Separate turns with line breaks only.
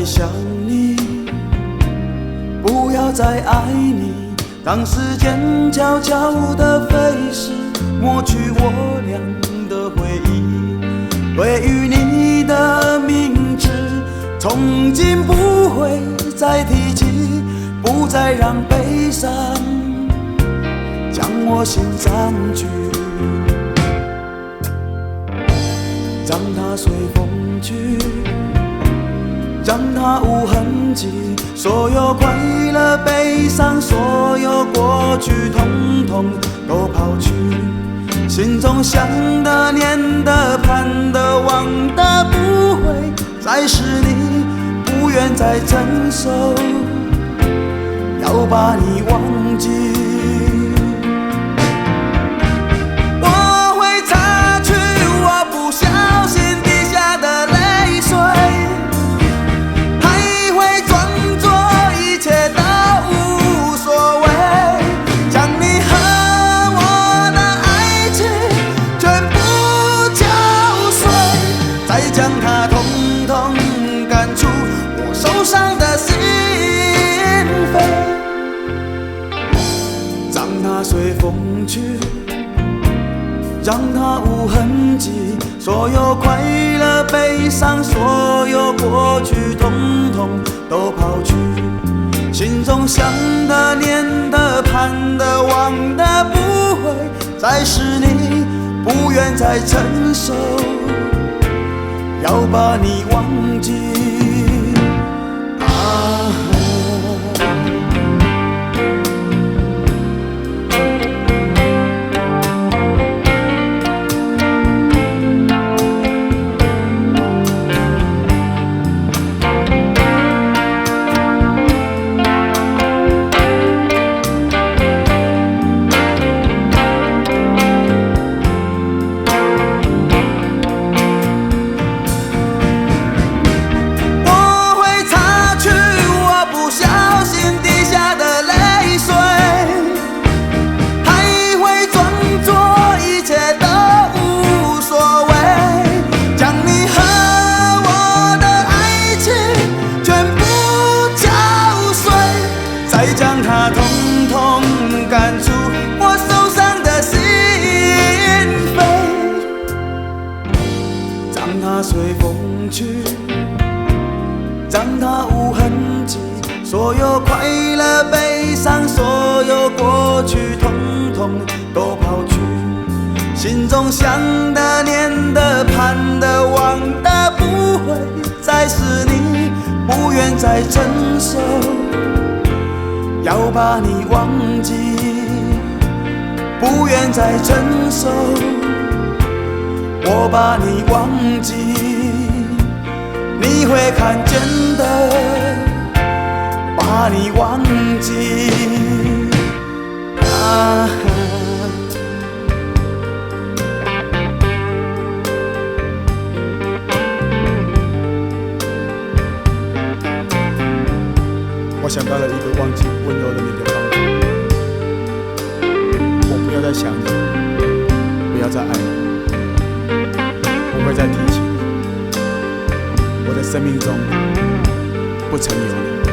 想你，不要再爱你，让时间悄悄地飞逝，抹去我俩的回忆。对于你的名字，从今不会再提起，不再让悲伤将我心占据，让它随风去，让它无痕迹，所有快乐悲伤，所有过去统统都抛去，心中想的念的盼的望的不会再是你，不愿再承受，要把你忘记。我会擦去我不小心滴下的泪水，还会装作一切都无所谓，将你和我的爱情全部敲碎，再将它统统赶出我受伤的心扉，让它随风去，让它无痕迹，所有快乐悲伤，所有过去统统都抛去，心中想的念的盼的望的不会再是你，不愿再承受，要把你忘记。再将它统统赶出我受伤的心扉，让它随风去，让它无痕迹，所有快乐悲伤，所有过去统统都抛去，心中想的念的盼的望的不会再是你，不愿再承受，要把你忘记，不愿再承受，我把你忘记，你会看见的，把你忘记。我想到了一个忘记温柔的你的方法，我不要再想你，不要再爱你，不会再提起你，我的生命中不曾有你。